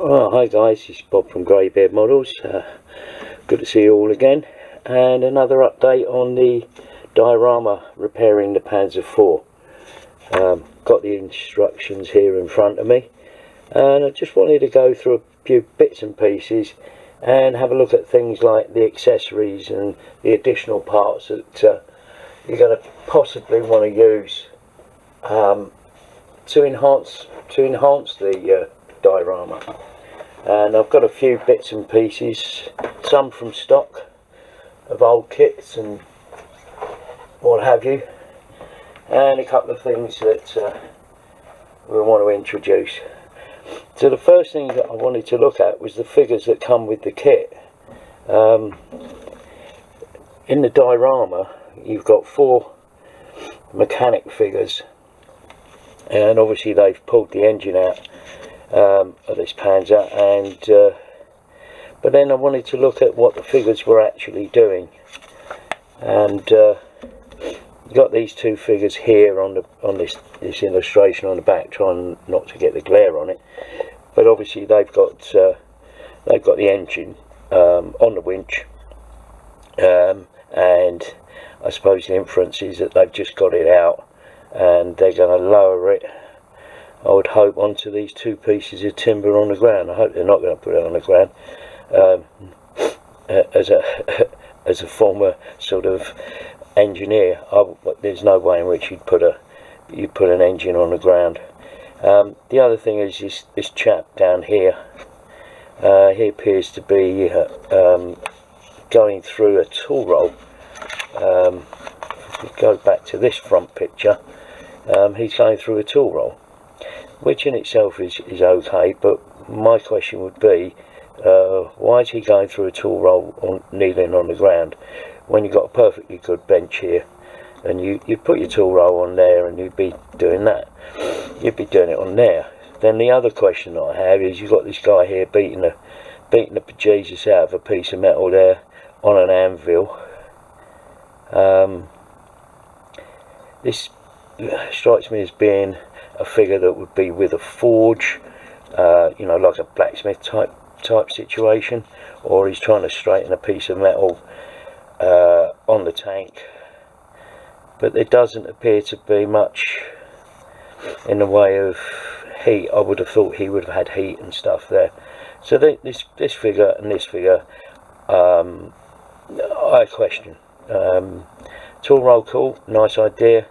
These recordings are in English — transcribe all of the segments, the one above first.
Oh, hi guys, this is Bob from Greybeard Models. Good to see you all again, and another update on the diorama repairing the Panzer IV. Got the instructions here in front of me, and I just wanted to go through a few bits and pieces and have a look at things like the accessories and the additional parts that you're going to possibly want to use to enhance the diorama. And I've got a few bits and pieces, some from stock of old kits and what have you, and a couple of things that we want to introduce. So the first thing that I wanted to look at was the figures that come with the kit. In the diorama you've got 4 mechanic figures, and obviously they've pulled the engine out of this Panzer, and but then I wanted to look at what the figures were actually doing, and you got these 2 figures here on this illustration on the back, trying not to get the glare on it, but obviously they've got the engine on the winch, and I suppose the inference is that they've just got it out and they're going to lower it, I would hope, onto these 2 pieces of timber on the ground. I hope they're not going to put it on the ground. As a former sort of engineer, there's no way in which you'd put an engine on the ground. The other thing is this chap down here. He appears to be going through a tool roll. If we go back to this front picture, he's going through a tool roll, which in itself is okay, but my question would be, why is he going through a tool roll kneeling on the ground when you've got a perfectly good bench here, and you put your tool roll on there and you'd be doing that, you'd be doing it on there. Then the other question that I have is, you've got this guy here beating the bejesus out of a piece of metal there on an anvil. This strikes me as being a figure that would be with a forge, you know, like a blacksmith type situation, or he's trying to straighten a piece of metal on the tank. But there doesn't appear to be much in the way of heat. I would have thought he would have had heat and stuff there. So this figure and this figure, I question. Tool roll, cool, nice idea.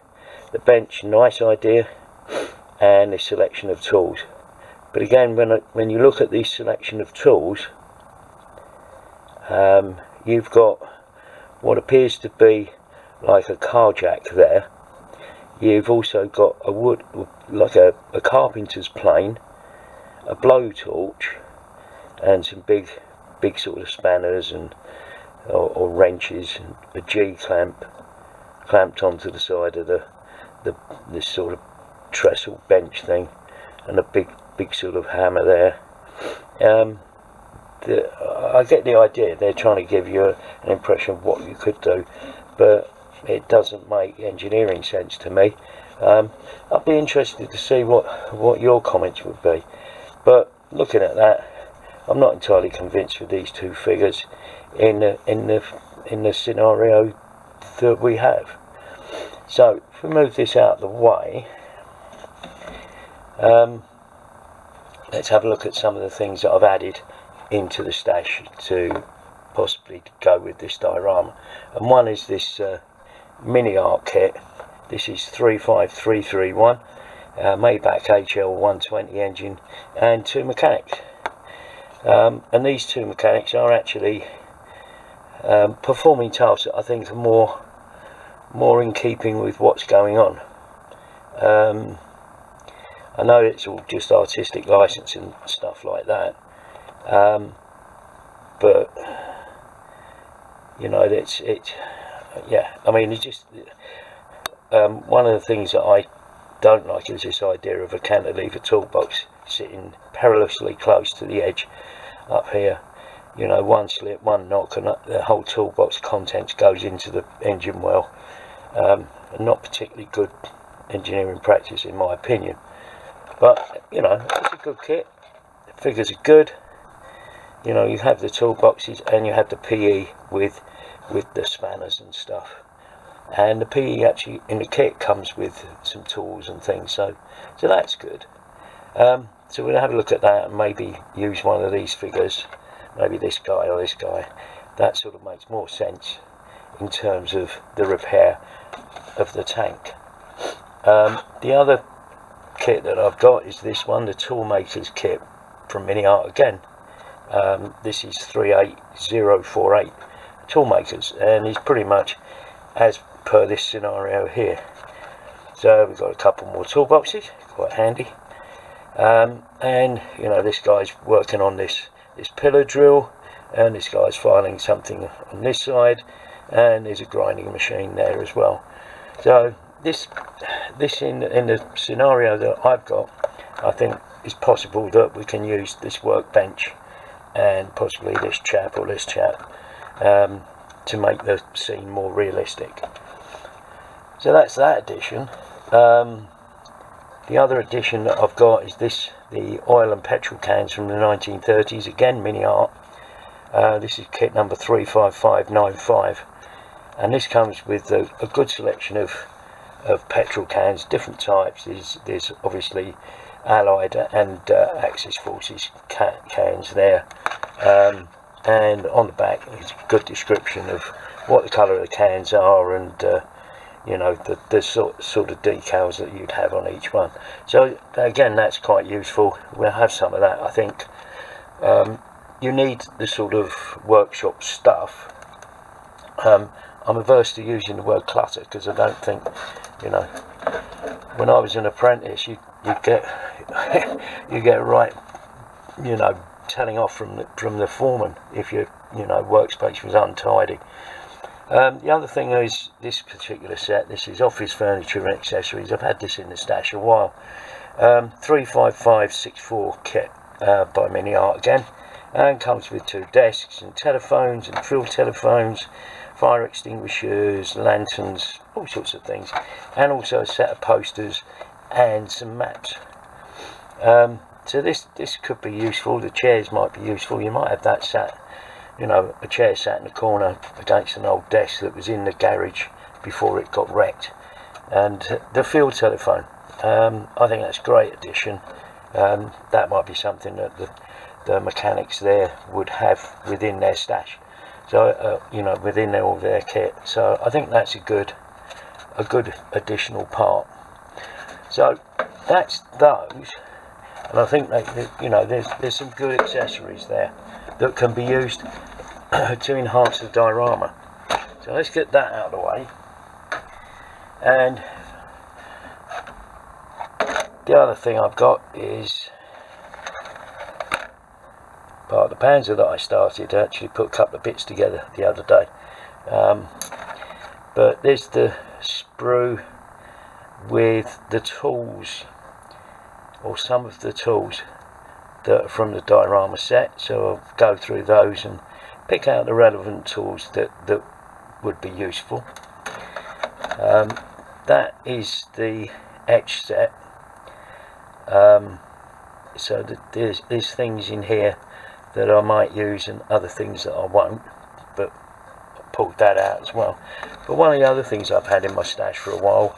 The bench, nice idea. And this selection of tools. But again, when you look at this selection of tools, you've got what appears to be like a car jack there. You've also got a wood, like a carpenter's plane, a blowtorch, and some big sort of spanners and or wrenches, and a G clamp clamped onto the side of this sort of trestle bench thing, and a big sort of hammer there. I get the idea, they're trying to give you an impression of what you could do, but it doesn't make engineering sense to me. I'd be interested to see what your comments would be, but looking at that, I'm not entirely convinced with these 2 figures in the scenario that we have. So if we move this out of the way, let's have a look at some of the things that I've added into the stash to possibly go with this diorama. And one is this Miniart kit. This is 35331, Maybach HL120 engine and 2 mechanics. And these 2 mechanics are actually performing tasks that I think are more in keeping with what's going on. I know it's all just artistic license and stuff like that, but you know, yeah, I mean, it's just one of the things that I don't like is this idea of a cantilever toolbox sitting perilously close to the edge up here. You know, one slip, one knock, and the whole toolbox contents goes into the engine well. Not particularly good engineering practice in my opinion, but you know, it's a good kit. figures are good. You know, you have the toolboxes and you have the PE with the spanners and stuff. And the PE actually in the kit comes with some tools and things, so that's good. So we'll have a look at that and maybe use one of these figures, maybe this guy or this guy. That sort of makes more sense in terms of the repair of the tank. The other kit that I've got is this one, the Toolmater's kit from Miniart again. This is 38048 Toolmakers, and it's pretty much as per this scenario here. So we've got a couple more toolboxes, quite handy. And you know, this guy's working on this pillar drill, and this guy's filing something on this side, and there's a grinding machine there as well. So this in the scenario that I've got, I think it's possible that we can use this workbench and possibly this chap or this chap to make the scene more realistic. So that's that addition. The other addition that I've got is the oil and petrol cans from the 1930s, again Miniart. This is kit number 35595, and this comes with a good selection of petrol cans, different types. There's obviously Allied and Axis Forces cans there, and on the back is a good description of what the colour of the cans are, and you know, the sort of decals that you'd have on each one. So again, that's quite useful. We'll have some of that, I think. You need the sort of workshop stuff. I'm averse to using the word clutter, because I don't think, you know, when I was an apprentice, you get you get right, you know, telling off from the foreman if your workspace was untidy. The other thing is this particular set. This is office furniture and accessories. I've had this in the stash a while. 35564 kit by Miniart again, and comes with 2 desks and telephones and field telephones, fire extinguishers, lanterns, all sorts of things, and also a set of posters and some maps. So this could be useful. The chairs might be useful. You might have that sat, you know, a chair sat in the corner against an old desk that was in the garage before it got wrecked. And the field telephone, I think that's a great addition. That might be something that the mechanics there would have within their stash, so you know, within all their kit. So I think that's a good additional part. So that's those, and I think that, you know, there's some good accessories there that can be used to enhance the diorama. So let's get that out of the way. And the other thing I've got is part of the Panzer that I started. I actually put a couple of bits together the other day. But there's the sprue with the tools, or some of the tools that are from the diorama set. So I'll go through those and pick out the relevant tools that would be useful. That is the etch set. So there's things in here that I might use and other things that I won't, but I pulled that out as well. But one of the other things I've had in my stash for a while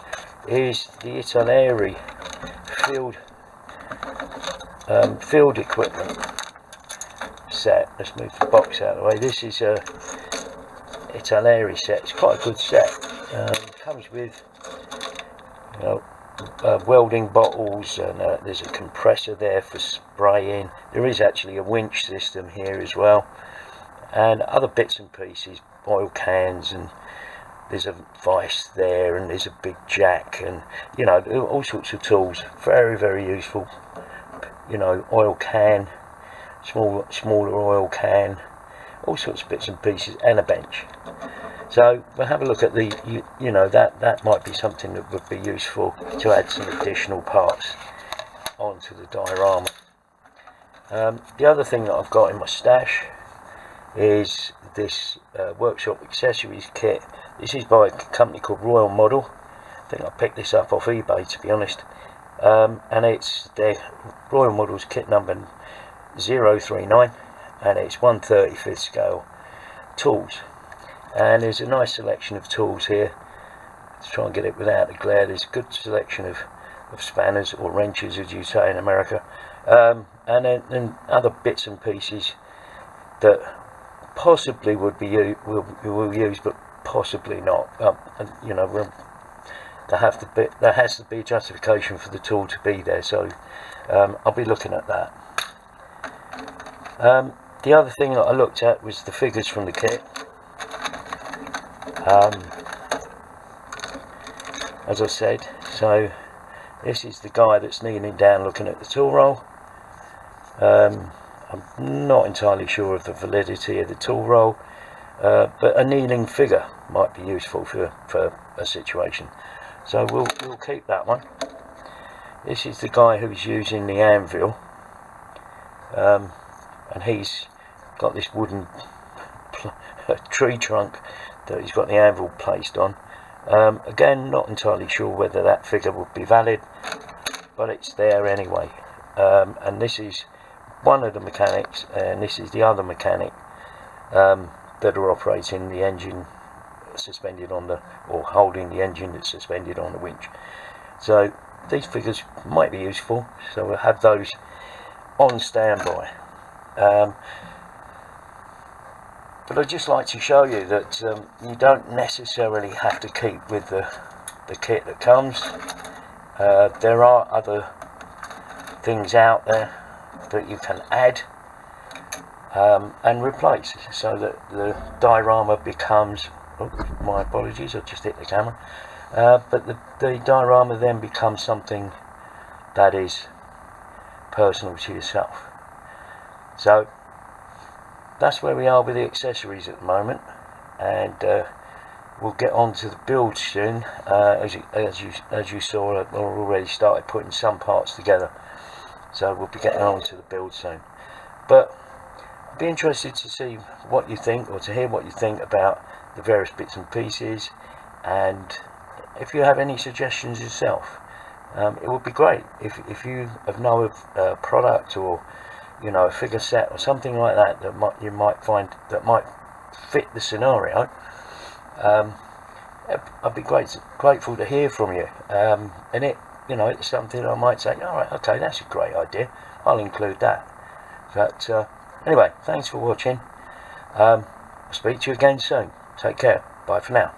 is the Italeri field equipment set. Let's move the box out of the way. This is a Italeri set. It's quite a good set. Comes with, you know, welding bottles, and there's a compressor there for spraying. There is actually a winch system here as well, and other bits and pieces, oil cans, and there's a vise there, and there's a big jack, and you know, all sorts of tools. Very, very useful. You know, oil can, smaller oil can, all sorts of bits and pieces, and a bench. So we'll have a look at the, you know, that might be something that would be useful to add some additional parts onto the diorama. The other thing that I've got in my stash is this workshop accessories kit. This is by a company called Royal Model. I think I picked this up off eBay, to be honest. And it's their Royal Model's kit number 039, and it's 1/35 scale tools. And there's a nice selection of tools here. Let's try and get it without the glare. There's a good selection of spanners, or wrenches as you say in America, and then other bits and pieces that possibly will use, but possibly not. And, you know, there has to be justification for the tool to be there, so I'll be looking at that. The other thing that I looked at was the figures from the kit. As I said, so this is the guy that's kneeling down looking at the tool roll. I'm not entirely sure of the validity of the tool roll, but a kneeling figure might be useful for a situation, so we'll keep that one. This is the guy who's using the anvil, and he's got this wooden tree trunk that he's got the anvil placed on. Again, not entirely sure whether that figure would be valid, but it's there anyway. And this is one of the mechanics, and this is the other mechanic that are operating the engine suspended on the, or holding the engine that's suspended on the winch. So these figures might be useful, so we'll have those on standby. But I'd just like to show you that you don't necessarily have to keep with the kit that comes. There are other things out there that you can add and replace, so that the diorama becomes, oh, my apologies, I just hit the camera, but the diorama then becomes something that is personal to yourself. So that's where we are with the accessories at the moment, and we'll get on to the build soon. As you saw, I've already started putting some parts together, so we'll be getting on to the build soon. But I'd be interested to see what you think, or to hear what you think about the various bits and pieces, and if you have any suggestions yourself. It would be great if you know of a product, or you know, a figure set or something like that you might find that might fit the scenario. I'd be grateful to hear from you. And you know, it's something I might say, all right, okay, that's a great idea, I'll include that. But anyway, thanks for watching. I'll speak to you again soon. Take care. Bye for now.